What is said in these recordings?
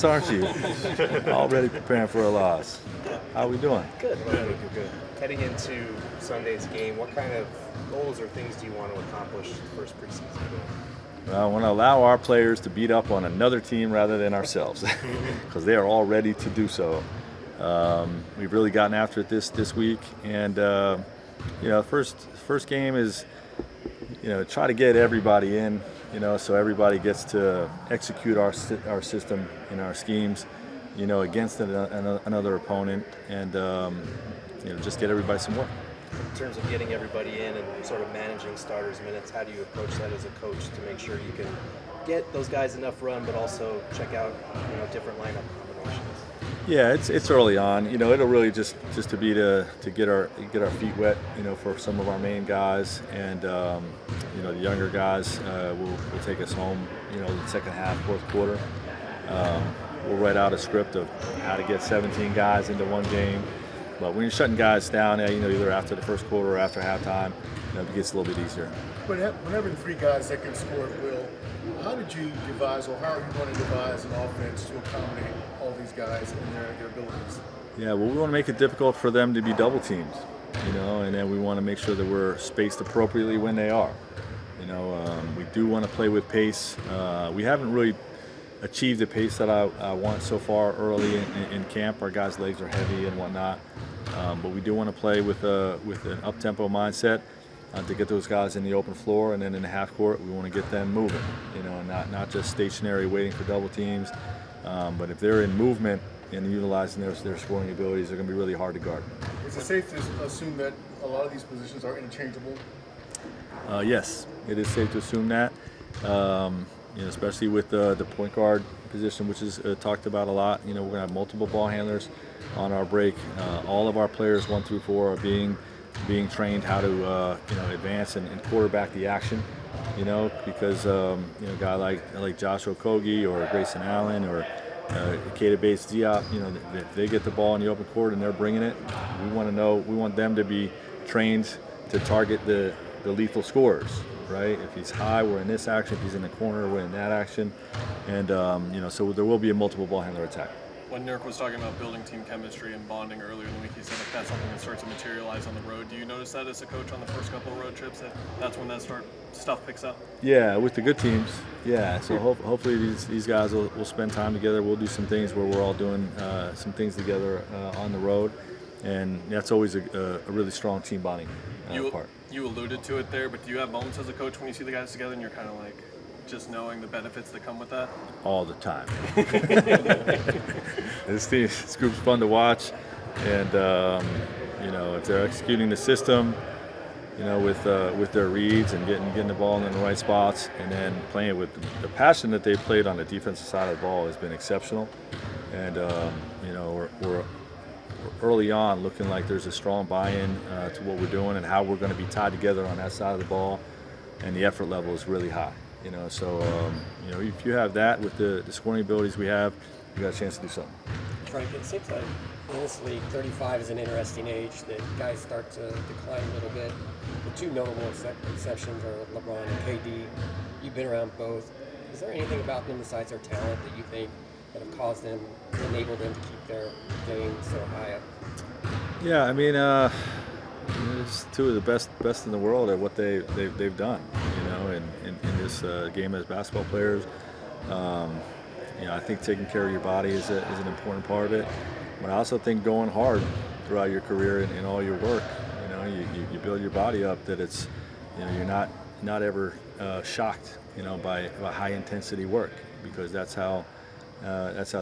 Aren't you? Already preparing for a loss. How we doing? Good. Good. Heading into Sunday's game, what kind of goals or things do you want to accomplish first preseason game? I want to allow our players to beat up on another team rather than ourselves, because they are all ready to do so. We've really gotten after it this week, and first game is try to get everybody in. So everybody gets to execute our system and our schemes, against another opponent, and just get everybody some work. In terms of getting everybody in and sort of managing starters' minutes, how do you approach that as a coach to make sure you can get those guys enough run, but also check out different lineup combinations? Yeah, it's early on. It'll really just to be to get our feet wet. For some of our main guys, and the younger guys will take us home. The second half, fourth quarter. We'll write out a script of how to get 17 guys into one game. But when you're shutting guys down, either after the first quarter or after halftime, it gets a little bit easier. But whenever the three guys that can score at will, how did you devise, or how are you going to devise an offense to accommodate all these guys and their abilities? Yeah, well, we want to make it difficult for them to be double teamed, and then we want to make sure that we're spaced appropriately when they are. We do want to play with pace. We haven't really achieved the pace that I want so far early in camp. Our guys' legs are heavy and whatnot, but we do want to play with an up-tempo mindset to get those guys in the open floor, and then in the half court we want to get them moving. Not just stationary waiting for double teams, but if they're in movement and utilizing their scoring abilities, they're going to be really hard to guard. Is it safe to assume that a lot of these positions are interchangeable? Yes, it is safe to assume that. Especially with the point guard position, which is talked about a lot. We're going to have multiple ball handlers on our break. All of our players 1 through 4 are being trained how to advance and quarterback the action. Because a guy like Josh Okogie or Grayson Allen or Keita Bates-Diop, if they get the ball in the open court and they're bringing it, we want them to be trained to target the lethal scorers. Right? If he's high, we're in this action. If he's in the corner, we're in that action. And, so there will be a multiple ball handler attack. When Nurk was talking about building team chemistry and bonding earlier in the week, he said that's something that starts to materialize on the road. Do you notice that as a coach on the first couple of road trips, that's when that stuff picks up? Yeah, with the good teams. Yeah, so hopefully these guys will spend time together. We'll do some things where we're all doing some things together on the road. And that's always a really strong team bonding part. You alluded to it there, but do you have moments as a coach when you see the guys together and you're kind of like just knowing the benefits that come with that? All the time. This group's fun to watch, and if they're executing the system, with their reads and getting the ball in the right spots, and then playing it with the passion that they've played on the defensive side of the ball has been exceptional, and we're early on looking like there's a strong buy-in to what we're doing and how we're going to be tied together on that side of the ball, and the effort level is really high. So if you have that with the scoring abilities we have, you got a chance to do something. Frank, it seems like in this league, 35 is an interesting age that guys start to decline a little bit. The two notable exceptions are LeBron and KD. You've been around both. Is there anything about them besides their talent that you think that have caused them, enabled them to keep their game so high up? Yeah, it's two of the best in the world at what they've done, in this game as basketball players. I think taking care of your body is an important part of it, but I also think going hard throughout your career and in all your work. You build your body up that it's, you're not ever shocked, by high intensity work, because that's how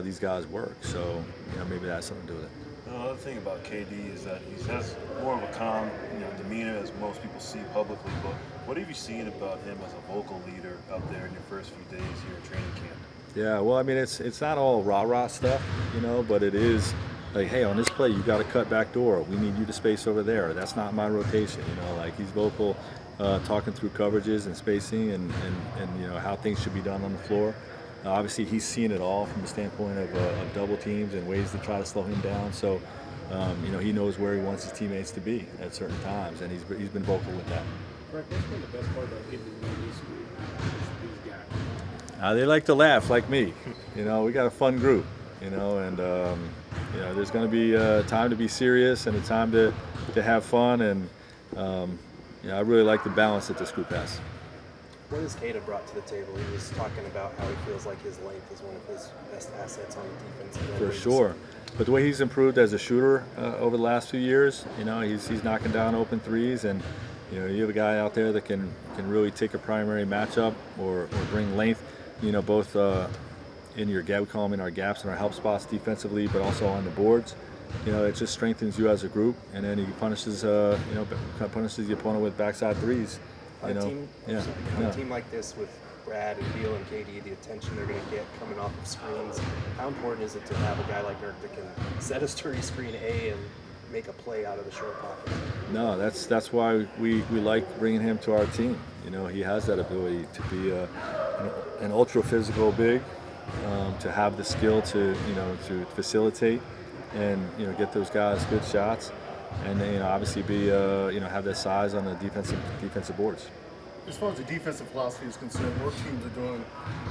these guys work. So maybe that's something to do with it. Another thing about KD is that he has more of a calm, demeanor as most people see publicly. But what have you seen about him as a vocal leader out there in your first few days here at training camp? Yeah, well, it's not all rah-rah stuff, but it is like, hey, on this play, you got to cut back door. We need you to space over there. That's not my rotation. He's vocal, talking through coverages and spacing and how things should be done on the floor. Obviously, he's seen it all from the standpoint of double teams and ways to try to slow him down. So, he knows where he wants his teammates to be at certain times, and he's been vocal with that. Frank, what's been the best part about getting to know these guys? They like to laugh like me. You know, we got a fun group. You know, and you know, there's going to be a time to be serious and a time to have fun, and you know, I really like the balance that this group has. What has Keita brought to the table? He was talking about how he feels like his length is one of his best assets on the defense. For sure. But the way he's improved as a shooter over the last few years, you know, he's knocking down open threes, and you know, you have a guy out there that can really take a primary matchup or bring length, you know, both in your gap, we call them in our gaps and our help spots defensively, but also on the boards. You know, it just strengthens you as a group, and then he punishes you know, punishes the opponent with backside threes. On a team like this with Brad and Beal and KD, the attention they're going to get coming off of screens, how important is it to have a guy like Dirk that can set a sturdy screen A and make a play out of the short pocket? No, that's why we like bringing him to our team. You know, he has that ability to be an ultra physical big, to have the skill to, you know, to facilitate and, you know, get those guys good shots, and then, you know, obviously be you know, have that size on the defensive boards. As far as the defensive philosophy is concerned, more teams are doing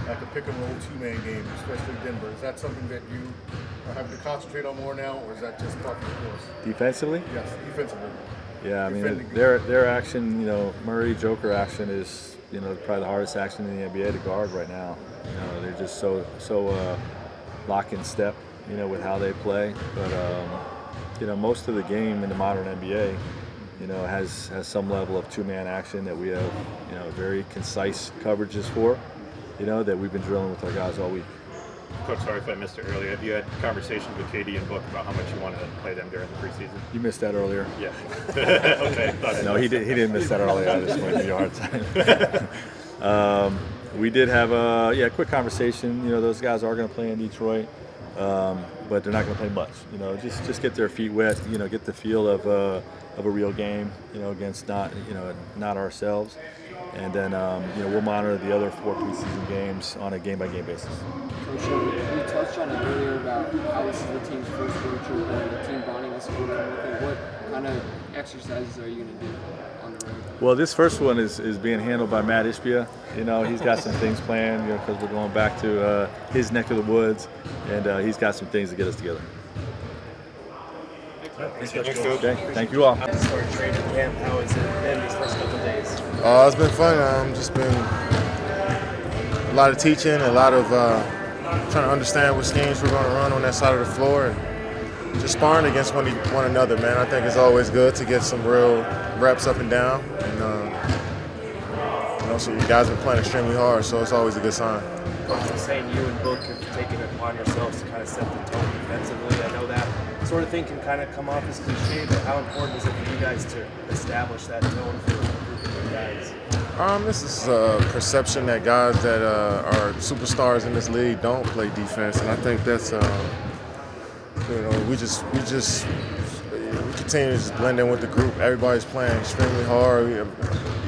like a pick and roll two-man game, especially Denver. Is that something that you are having to concentrate on more now, or is that just part of the course? Defensively? Yes, defensively. Yeah, I mean, their action, you know, Murray Joker action is, you know, probably the hardest action in the NBA to guard right now. You know, they're just so lock in step, you know, with how they play. But you know, most of the game in the modern NBA, you know, has some level of two-man action that we have, you know, very concise coverages for, you know, that we've been drilling with our guys all week. Coach, sorry if I missed it earlier. Have you had conversations with KD and Book about how much you wanted to play them during the preseason? You missed that earlier. Yeah. Okay. No, he didn't miss that earlier. I just wanted to give you a hard time. We did have a quick conversation. You know, those guys are going to play in Detroit, but they're not going to play much. You know, just get their feet wet. You know, get the feel of a real game. You know, against not ourselves, and then you know, we'll monitor the other 4 preseason games on a game-by-game basis. Coach, we touched on it earlier about how this is the team's first road trip and the team bonding this week. What kind of exercises are you going to do on the road? Well, this first one is being handled by Matt Ishbia. You know, he's got some things planned, you know, because we're going back to his neck of the woods, and he's got some things to get us together. Thanks, Coach. Okay, thank you all. Start training camp. How has it been these first couple of days? It's been fun. Just been a lot of teaching, a lot of trying to understand what schemes we're going to run on that side of the floor, and just sparring against one another, man. I think it's always good to get some real reps up and down, and you know, so you guys have been playing extremely hard, so it's always a good sign. Coach was saying you and Book have taken it upon yourselves to kind of set the tone defensively. I know that sort of thing can kind of come off as cliche, but how important is it for you guys to establish that tone for a group of guys? This is a perception that guys that are superstars in this league don't play defense, and I think that's you know, we continue to just blend in with the group. Everybody's playing extremely hard.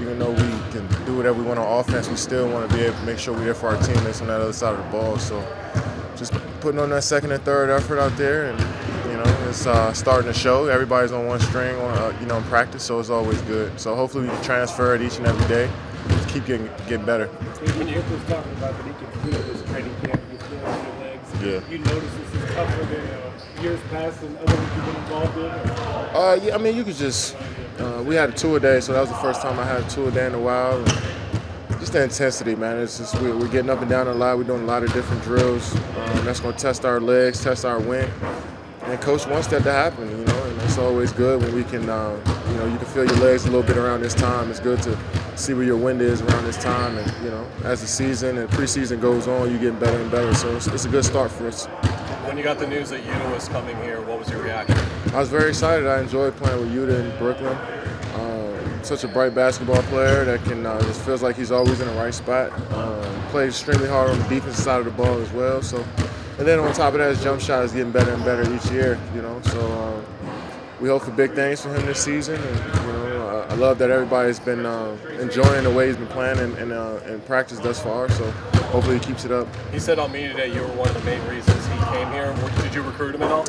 Even though we can do whatever we want on offense, we still want to be able to make sure we're there for our teammates on that other side of the ball. So just putting on that second and third effort out there, and you know, it's starting to show. Everybody's on one string, you know, in practice, so it's always good. So hopefully we can transfer it each and every day. Just keep getting better. When you was talking about that he can feel this training camp, you feel it in your legs. Yeah. You notice this is tougher than years past and other ones you've been involved in? Yeah, I mean, you could just. We had a two-a-day, so that was the first time I had a two-a-day in a while. And just the intensity, man. It's just we're getting up and down a lot. We're doing a lot of different drills. That's going to test our legs, test our wind. And Coach wants that to happen, you know, and it's always good when we can, you know, you can feel your legs a little bit around this time. It's good to see where your wind is around this time, and, you know, as the season and preseason goes on, you're getting better and better, so it's a good start for us. When you got the news that Yuta was coming here, what was your reaction? I was very excited. I enjoyed playing with Yuta in Brooklyn. Such a bright basketball player that can just feels like he's always in the right spot. Plays extremely hard on the defensive side of the ball as well, so. And then on top of that, his jump shot is getting better and better each year, you know. So we hope for big things for him this season. And, you know, I love that everybody's been enjoying the way he's been playing in practice thus far. So hopefully he keeps it up. He said on media today you were one of the main reasons he came here. Did you recruit him at all?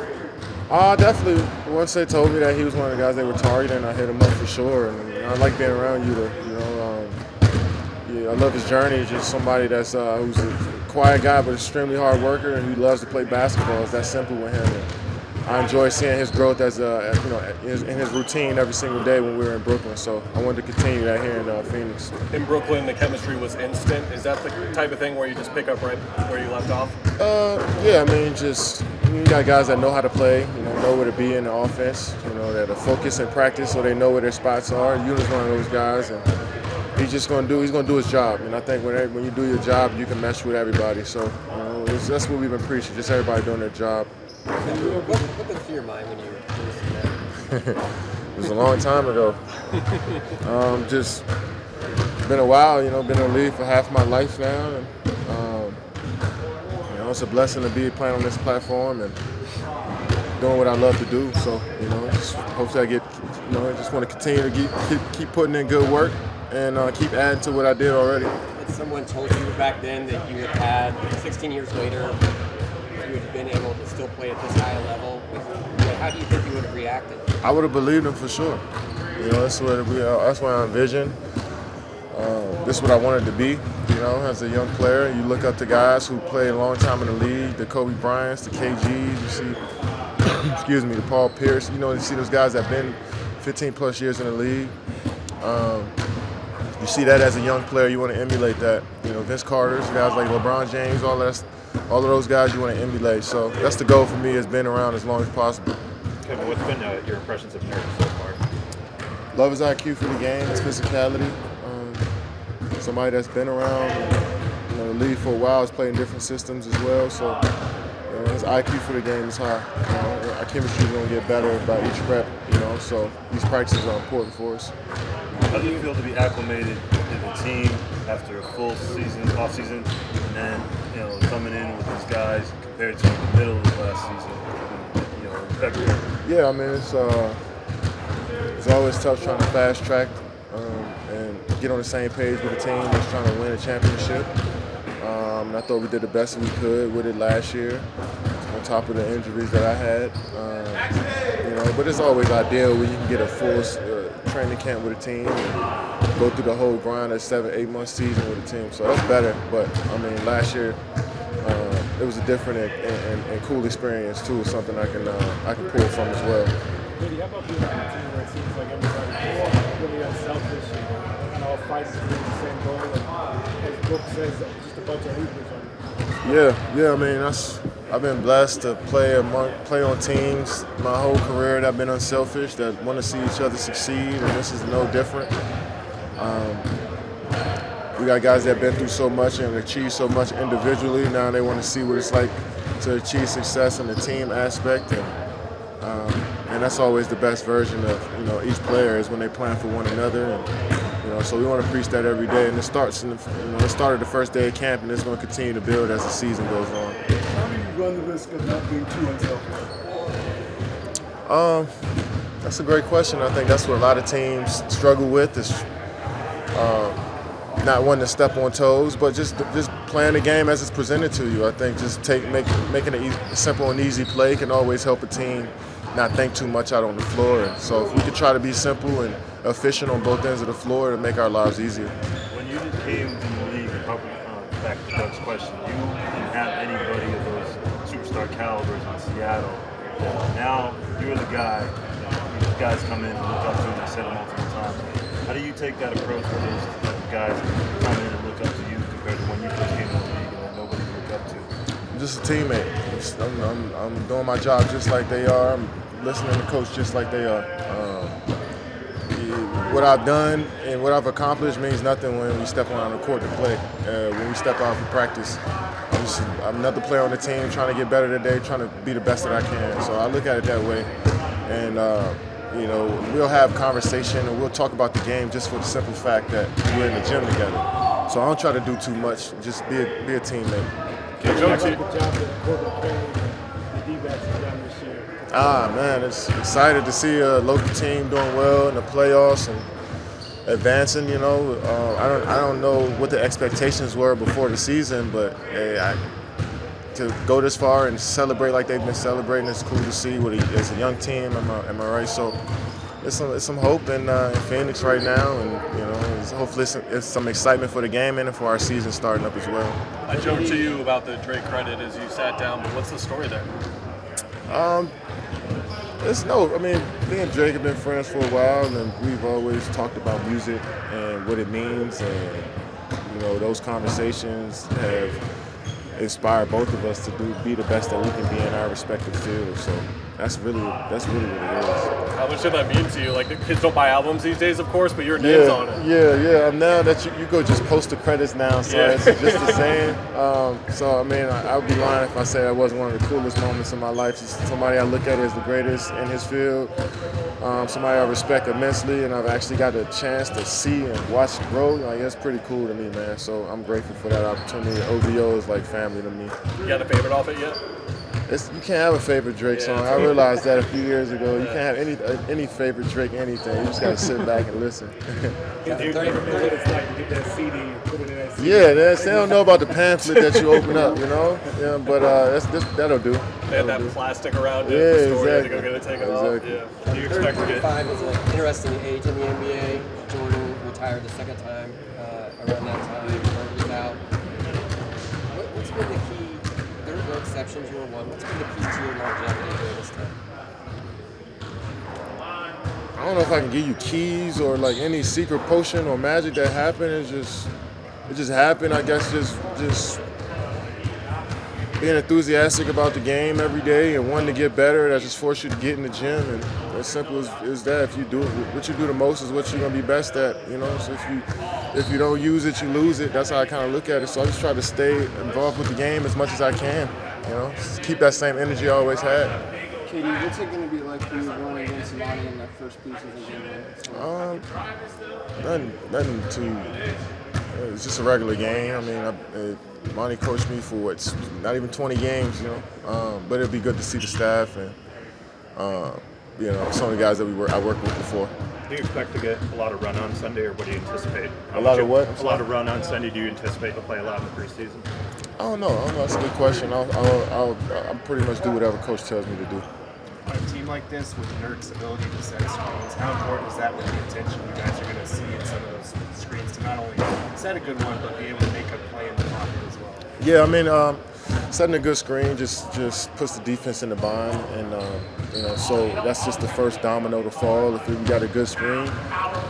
Definitely. Once they told me that he was one of the guys they were targeting, I hit him up for sure. And I like being around Yuta. You know, I love his journey. He's just somebody that's who's quiet guy, but extremely hard worker, and he loves to play basketball. It's that simple with him. And I enjoy seeing his growth as in his routine every single day when we were in Brooklyn. So I wanted to continue that here in Phoenix. In Brooklyn, the chemistry was instant. Is that the type of thing where you just pick up right where you left off? Yeah, I mean, just you got guys that know how to play, know where to be in the offense, that are focused in practice so they know where their spots are. Yuna's one of those guys, and he's going to do his job. And I think when you do your job, you can mesh with everybody. So that's what we've been preaching, just everybody doing their job. What went through your mind when you were listening to that? It was a long time ago. Just been a while, been in the league for half my life now. And, it's a blessing to be playing on this platform and doing what I love to do. So, just hopefully I get, just want to continue to keep putting in good work and keep adding to what I did already. Had someone told you back then that you had 16 years later, you would have been able to still play at this high a level, how do you think you would have reacted? I would have believed him for sure. That's what I envisioned. This is what I wanted to be. As a young player, you look up to guys who played a long time in the league, the Kobe Bryants, the KGs, you see, the Paul Pierce. You see those guys that have been 15 plus years in the league. You see that as a young player, you want to emulate that. Vince Carter's, guys like LeBron James, all of those guys you want to emulate. So that's the goal for me, has been around as long as possible. Kevin, what's been your impressions of Nurk so far? Love his IQ for the game, his physicality. Somebody that's been around the league for a while, has played in different systems as well. So his IQ for the game is high. Our chemistry is going to get better by each rep. So these practices are important for us. How do you feel to be acclimated to the team after a full season, off season, and then coming in with these guys compared to the middle of last season, in February? Yeah, I mean it's always tough trying to fast track and get on the same page with a team that's trying to win a championship. And I thought we did the best we could with it last year, on top of the injuries that I had. But it's always ideal when you can get a full training camp with a team and go through the whole grind of 7-8 month season with a team. So that's better. But I mean, last year it was a different and cool experience too. Something I can pull from as well. How about being on a team where it seems like everybody's really unselfish and all fighting for the same goal? And as Brooke says, just a bunch of hoopers on. Yeah. I mean, I've been blessed to play on teams my whole career that have been unselfish, that want to see each other succeed, and this is no different. We got guys that have been through so much and achieved so much individually. Now they want to see what it's like to achieve success in the team aspect, and that's always the best version of each player is when they plan for one another. And, so we want to preach that every day, and it starts it started the first day of camp, and it's going to continue to build as the season goes on. How do you run the risk of not being too unselfish? That's a great question. I think that's what a lot of teams struggle with is not wanting to step on toes, but just playing the game as it's presented to you. I think just making a simple and easy play can always help a team not think too much out on the floor. And so if we could try to be simple and efficient on both ends of the floor, it'll make our lives easier. When you came to the league, and probably back to Doug's question, you didn't have anybody of those superstar calibers in Seattle. Now you're the guy. These guys come in and look up to him. I said it multiple times. How do you take that approach with those guys come in and look up to you compared to when you first came to the league and then nobody to look up to? I'm just a teammate. I'm doing my job just like they are. I'm listening to coach just like they are. What I've done and what I've accomplished means nothing when we step on the court to play. When we step out for practice, I'm another player on the team trying to get better today, trying to be the best that I can. So I look at it that way. And we'll have conversation and we'll talk about the game just for the simple fact that we're in the gym together. So I don't try to do too much, just be a teammate. Man, it's excited to see a local team doing well in the playoffs and advancing. I don't know what the expectations were before the season, but to go this far and celebrate like they've been celebrating, it's cool to see. It's a young team, am I right? So it's some hope in Phoenix right now, and hopefully it's some excitement for the game and for our season starting up as well. I joked to you about the Drake credit as you sat down, but what's the story there? Me and Drake have been friends for a while, and we've always talked about music and what it means, and those conversations have inspired both of us to be the best that we can be in our respective fields. So that's really what it is. How much did that mean to you? Like, the kids don't buy albums these days, of course, but your name's on it. Yeah. Now that you go just post the credits now, so it's just the same. I would be lying if I said that wasn't one of the coolest moments in my life. Just somebody I look at as the greatest in his field, somebody I respect immensely, and I've actually got a chance to see and watch grow. Like, that's pretty cool to me, man. So I'm grateful for that opportunity. OVO is like family to me. You got a favorite off it yet? You can't have a favorite Drake song. I realized that a few years ago. You can't have any favorite Drake anything. You just gotta sit back and listen. Yeah, they don't know about the pamphlet that you open up, Yeah, but that'll do. They had that plastic around it. Yeah, exactly. exactly. To go get it taken off. Yeah. Do you expect to get? 35 is an interesting age in the NBA. Jordan retired the second time around that time. Bird was out. What's been the key? There are no exceptions. You were one. What's been the key to your longevity during this time? I don't know if I can give you keys or like any secret potion or magic that happened. It just happened. I guess just being enthusiastic about the game every day and wanting to get better. That just forced you to get in the gym, and as simple as that. If you do what you do the most is what you're gonna be best at. So if you don't use it, you lose it. That's how I kind of look at it. So I just try to stay involved with the game as much as I can. Just keep that same energy I always had. Katie, what's it going to be like for you running against Lonnie in that first preseason game? Nothing too. It's just a regular game. I mean, Monty coached me for not even 20 games, but it'll be good to see the staff and some of the guys that I worked with before. Do you expect to get a lot of run on Sunday, or what do you anticipate? A lot of what? A lot of run on Sunday. Do you anticipate to play a lot in the preseason? I don't know. That's a good question. I'll pretty much do whatever coach tells me to do. On a team like this, with Nurk's ability to set screens, how important is that with the attention you guys are going to see in some of those screens to not only set a good one, but be able to make a play in the pocket as well? Yeah, I mean, setting a good screen just puts the defense in the bind, and so that's just the first domino to fall. If we got a good screen,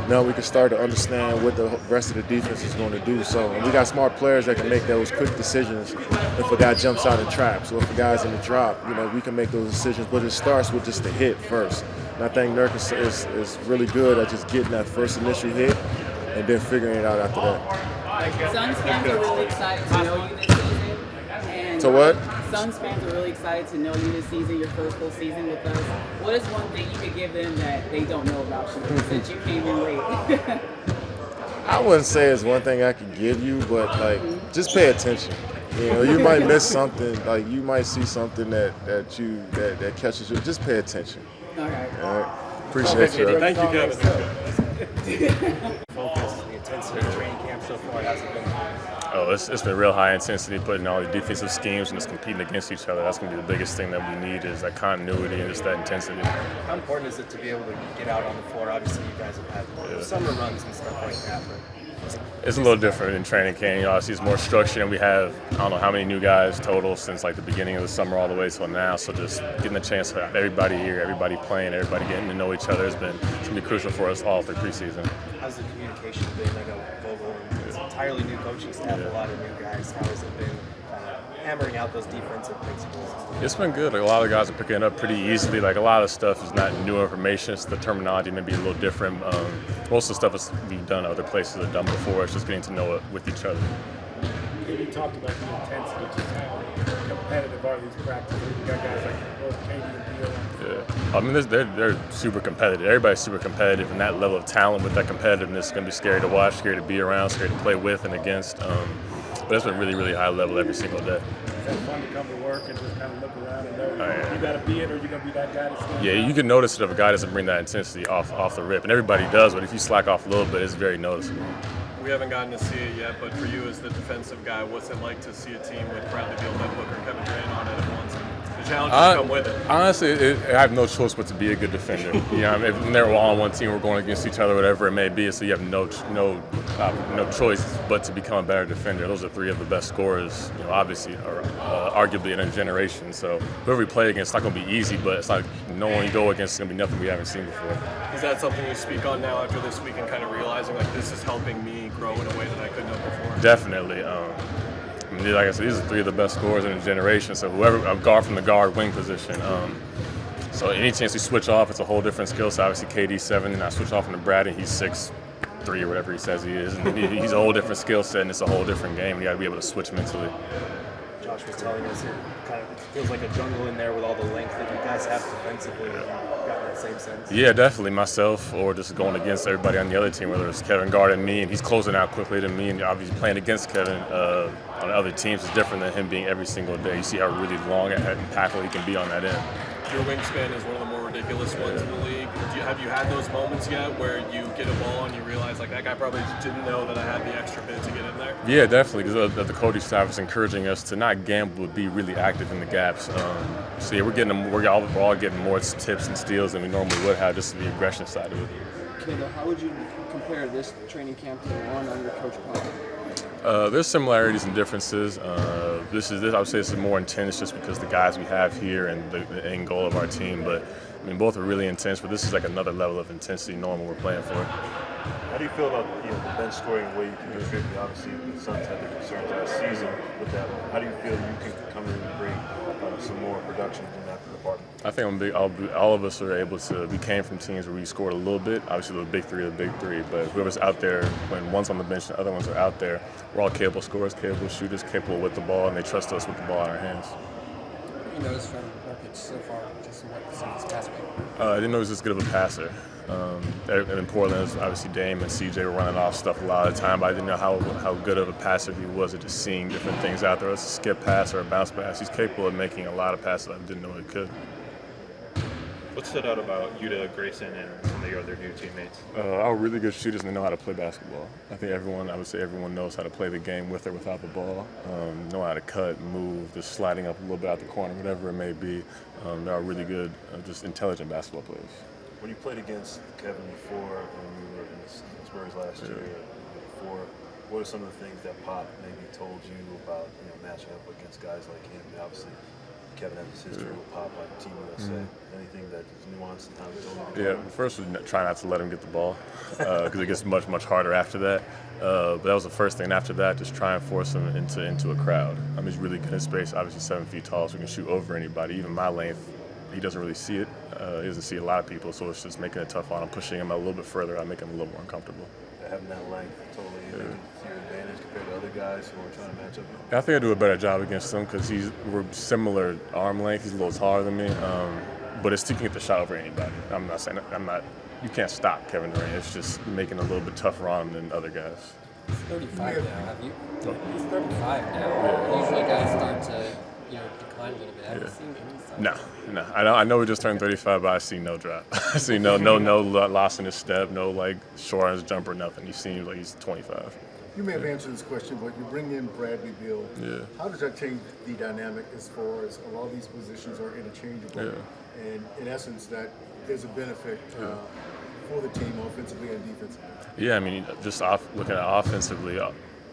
now we can start to understand what the rest of the defense is going to do. So we got smart players that can make those quick decisions. If a guy jumps out and traps, or if a guy's in the drop, we can make those decisions. But it starts with just the hit first. And I think Nurk is really good at just getting that first initial hit and then figuring it out after that. Suns fans are really excited to know you this season. And So what? Suns fans are really excited to know you this season, your first full season with us. What is one thing you could give them that they don't know about you since you came in late? I wouldn't say it's one thing I could give you, but just pay attention. You might miss something. Like, you might see something that catches you. Just pay attention. All right. All right. Appreciate you. Thank you, Kevin. Focus, the intensity of training camp so far hasn't been. Oh, it's been real high intensity, putting all the defensive schemes and just competing against each other. That's going to be the biggest thing that we need is that continuity and just that intensity. How important is it to be able to get out on the floor? Obviously, you guys have had summer runs and stuff like that, but It's a little different in training camp. Obviously, it's more structured, and we have, I don't know how many new guys total since the beginning of the summer all the way till now. So just getting the chance to have everybody here, everybody playing, everybody getting to know each other has been it's going to be crucial for us all through preseason. how's the communication been? I know Vogel and it's an entirely new coaching staff, a lot of new guys. How has it been hammering out those defensive principles? It's been good. A lot of guys are picking it up pretty easily. A lot of stuff is not new information. It's the terminology may be a little different. Most of the stuff is being done other places have done before. It's just getting to know it with each other. You talked about the intensity, just how competitive are these practices? You got guys like both Keita and Durant. Yeah, I mean they're super competitive. Everybody's super competitive, and that level of talent with that competitiveness is going to be scary to watch, scary to be around, scary to play with and against. But it's been really, really high level every single day. Is that fun to come to work and just kind of look around and know you got to be it or you're going to be that guy that's going to you can notice it if a guy doesn't bring that intensity off the rip, and everybody does. But if you slack off a little bit, it's very noticeable. We haven't gotten to see it yet, but for you as the defensive guy, what's it like to see a team with Bradley Beal, Devin Booker, and Kevin Durant on it at once? challenges come with it? Honestly, I have no choice but to be a good defender. If they're all on one team, we're going against each other, whatever it may be. So you have no choice but to become a better defender. Those are three of the best scorers, obviously, or arguably in a generation. So whoever we play against, it's not going to be easy, but it's like no one you go against is going to be nothing we haven't seen before. Is that something you speak on now after this week and kind of realizing like this is helping me grow in a way that I couldn't have before? Definitely. Like I said, these are three of the best scorers in a generation. So whoever, a guard from the guard wing position. So any chance we switch off, it's a whole different skill. So obviously KD's 7, and I switch off into Brad, and he's 6'3" or whatever he says he is. And he's a whole different skill set, and it's a whole different game. You got to be able to switch mentally. Josh was telling us it feels like a jungle in there with all the length that you guys have defensively. Got that same sense? Yeah, definitely. Myself or just going against everybody on the other team, whether it's Kevin guarding me, and he's closing out quickly to me, and obviously playing against Kevin on other teams is different than him being every single day. You see how really long and impactful he can be on that end. Your wingspan is one of the more ridiculous ones in the league. Have you had those moments yet where you get a ball and you realize like that guy probably didn't know that I had the extra bit to get in there? Yeah, definitely, because the coaching staff is encouraging us to not gamble, but be really active in the gaps. So yeah, we're all getting more tips and steals than we normally would have, just the aggression side of it. Kendall, how would you compare this training camp to the one under Coach Pop? There's similarities and differences. This I would say this is more intense just because the guys we have here and the end goal of our team. But I mean, both are really intense. But this is like another level of intensity knowing what we're playing for. How do you feel about the bench scoring way you can contribute? Obviously, the Suns had their concerns last season with that. How do you feel you can come in and bring some more production in that department? I think all of us are able to. We came from teams where we scored a little bit. Obviously, the big three. But whoever's out there, when one's on the bench and the other ones are out there, we're all capable scorers, capable shooters, capable with the ball, and they trust us with the ball in our hands. What do you notice from Nurkic so far, just in what this past game? I didn't know he was this good of a passer. In Portland, obviously Dame and CJ were running off stuff a lot of the time, but I didn't know how good of a passer he was at just seeing different things out there. It's a skip pass or a bounce pass. He's capable of making a lot of passes I didn't know he could. What stood out about Yuta, Grayson, and some of your other new teammates? Our really good shooters, and they know how to play basketball. I would say everyone knows how to play the game with or without the ball, know how to cut, move, just sliding up a little bit out the corner, whatever it may be. They are really good, just intelligent basketball players. When you played against Kevin before, when you were in the Spurs last year, before, what are some of the things that Pop maybe told you about matching up against guys like him? Obviously, Kevin has his history with Pop on Team USA. Anything that is nuanced in how he told you? Yeah, first was try not to let him get the ball because it gets much, much harder after that. But that was the first thing. And after that, just try and force him into a crowd. He's really good in space, obviously 7 feet tall, so he can shoot over anybody. Even my length, he doesn't really see it. He doesn't see a lot of people, so it's just making it tough on him, pushing him a little bit further. I make him a little more uncomfortable. Having that length totally to your advantage compared to other guys who are trying to match up with. I think I do a better job against him because we're similar arm length. He's a little taller than me, but it's still can get the shot over anybody. You can't stop Kevin Durant. It's just making it a little bit tougher on him than other guys. He's 35 now. Have you? He's 35 now. Usually guys start to decline a little bit. Have you seen any signs? No. I know we just turned 35, but I see no drop. I see no loss in his step, no short on his jumper, nothing. He seems like he's 25. You may have answered this question, but you bring in Bradley Beal. Yeah. How does that change the dynamic as far as a lot of these positions are interchangeable? Yeah. And in essence, that there's a benefit for the team offensively and defensively. Yeah, just looking at offensively,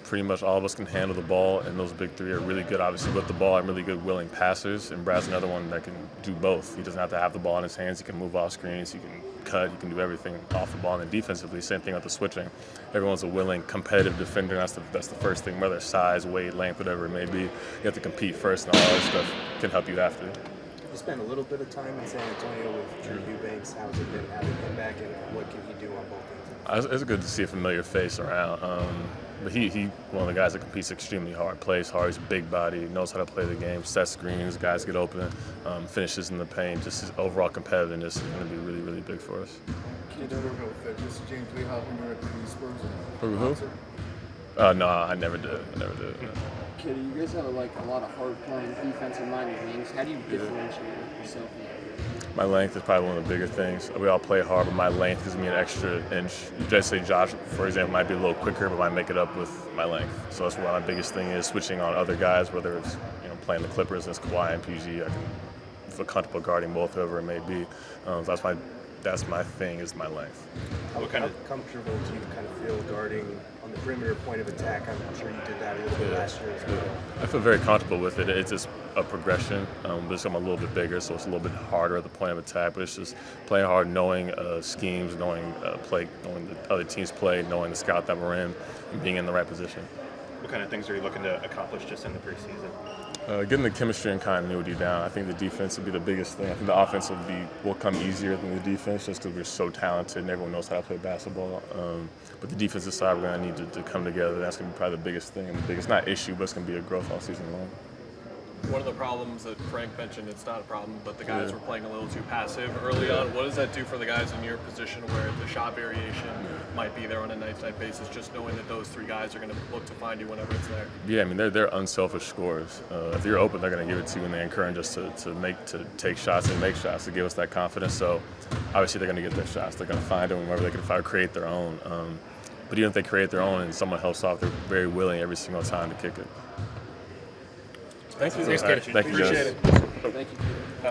pretty much all of us can handle the ball, and those big three are really good, obviously, with the ball and really good willing passers. And Brad's another one that can do both. He doesn't have to have the ball in his hands. He can move off screens. He can cut. He can do everything off the ball. And then defensively, same thing with the switching. Everyone's a willing, competitive defender. That's the first thing, whether it's size, weight, length, whatever it may be. You have to compete first, and all that stuff can help you after. You spent a little bit of time in San Antonio with Drew Eubanks. How's it been having him back, and what can he do on both ends? It's good to see a familiar face around. But he one of the guys that competes extremely hard, plays hard. He's a big body, knows how to play the game, sets screens, guys get open, finishes in the paint. Just his overall competitiveness is going to be really, really big for us. Can you talk about this James Lee when you were at the Spurs? Who? No, I never did. Kitty, you guys have a lot of hard-playing defensive-minded wings. How do you differentiate yourself? My length is probably one of the bigger things. We all play hard, but my length gives me an extra inch. Just say Josh, for example, might be a little quicker, but I might make it up with my length. So that's what my biggest thing is, switching on other guys, whether it's playing the Clippers against Kawhi and PG. I can feel comfortable guarding both, whoever it may be. So that's my thing, is my length. How comfortable do you kind of feel guarding on the perimeter point of attack? I'm sure you did that a little bit last year as well. I feel very comfortable with it. It's just a progression, but it's I'm a little bit bigger, so it's a little bit harder at the point of attack. But it's just playing hard, knowing schemes, knowing play, knowing the other teams play, knowing the scout that we're in, and being in the right position. What kind of things are you looking to accomplish just in the preseason? Getting the chemistry and continuity down. I think the defense will be the biggest thing. I think the offense will come easier than the defense, just because we're so talented and everyone knows how to play basketball. But the defensive side, we're going to need to come together. That's going to be probably the biggest thing, and the biggest, not issue, but it's going to be a growth all season long. One of the problems that Frank mentioned, it's not a problem, but the guys were playing a little too passive early on. What does that do for the guys in your position where the shot variation might be there on a night-to-night basis, just knowing that those three guys are going to look to find you whenever it's there? Yeah, I mean, they're unselfish scorers. If you're open, they're going to give it to you, and they encourage us to take shots and make shots to give us that confidence. So obviously they're going to get their shots. They're going to find them whenever they can create their own. But even if they create their own and someone helps off, they're very willing every single time to kick it. Thank you. Thank you, guys. Appreciate it. Thank you.